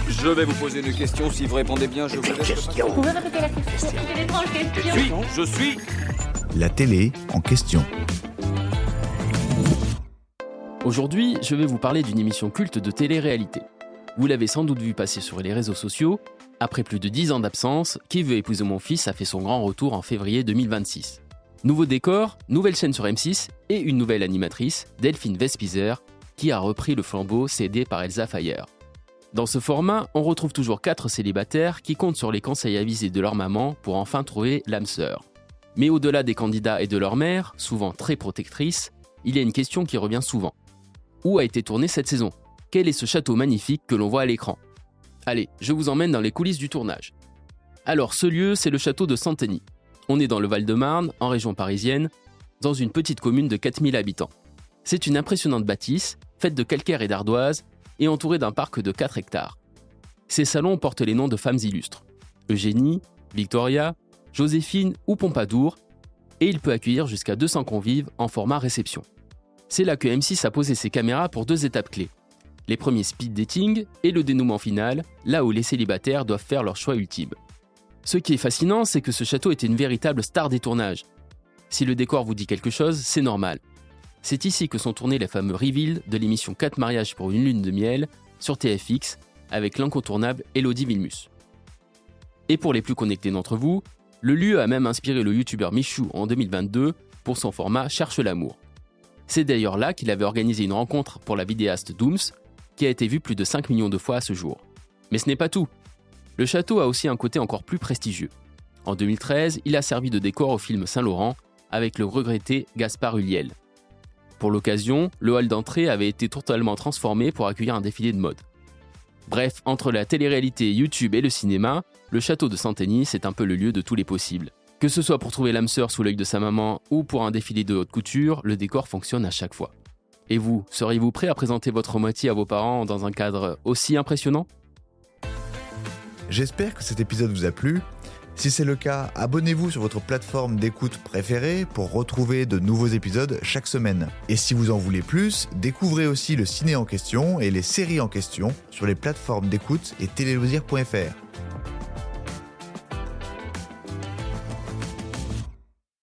Je vais vous poser une question. Si vous répondez bien, je vous laisse. Vous pouvez répéter la question? C'est une étrange question. Je suis. La télé en question. Aujourd'hui, je vais vous parler d'une émission culte de télé-réalité. Vous l'avez sans doute vu passer sur les réseaux sociaux. Après plus de 10 ans d'absence, Qui veut épouser mon fils a fait son grand retour en février 2026. Nouveau décor, nouvelle chaîne sur M6 et une nouvelle animatrice, Delphine Vespizer, qui a repris le flambeau cédé par Elsa Fayer. Dans ce format, on retrouve toujours 4 célibataires qui comptent sur les conseils avisés de leur maman pour enfin trouver l'âme sœur. Mais au-delà des candidats et de leur mère, souvent très protectrices, il y a une question qui revient souvent. Où a été tournée cette saison? Quel est ce château magnifique que l'on voit à l'écran? Allez, je vous emmène dans les coulisses du tournage. Alors ce lieu, c'est le château de Santeny. On est dans le Val-de-Marne, en région parisienne, dans une petite commune de 4000 habitants. C'est une impressionnante bâtisse, faite de calcaire et d'ardoise, et entourée d'un parc de 4 hectares. Ces salons portent les noms de femmes illustres. Eugénie, Victoria, Joséphine ou Pompadour, et il peut accueillir jusqu'à 200 convives en format réception. C'est là que M6 a posé ses caméras pour 2 étapes clés. Les premiers speed dating et le dénouement final, là où les célibataires doivent faire leur choix ultime. Ce qui est fascinant, c'est que ce château était une véritable star des tournages. Si le décor vous dit quelque chose, c'est normal. C'est ici que sont tournés les fameux reveals de l'émission 4 mariages pour une lune de miel sur TFX avec l'incontournable Élodie Vilmus. Et pour les plus connectés d'entre vous, le lieu a même inspiré le youtubeur Michou en 2022 pour son format Cherche l'amour. C'est d'ailleurs là qu'il avait organisé une rencontre pour la vidéaste Dooms, qui a été vue plus de 5 millions de fois à ce jour. Mais ce n'est pas tout. Le château a aussi un côté encore plus prestigieux. En 2013, il a servi de décor au film Saint-Laurent avec le regretté Gaspard Ulliel. Pour l'occasion, le hall d'entrée avait été totalement transformé pour accueillir un défilé de mode. Bref, entre la télé-réalité, YouTube et le cinéma, le château de Santeny, c'est un peu le lieu de tous les possibles. Que ce soit pour trouver l'âme sœur sous l'œil de sa maman ou pour un défilé de haute couture, le décor fonctionne à chaque fois. Et vous, seriez-vous prêt à présenter votre moitié à vos parents dans un cadre aussi impressionnant? J'espère que cet épisode vous a plu. Si c'est le cas, abonnez-vous sur votre plateforme d'écoute préférée pour retrouver de nouveaux épisodes chaque semaine. Et si vous en voulez plus, découvrez aussi le ciné en question et les séries en question sur les plateformes d'écoute et téléloisirs.fr.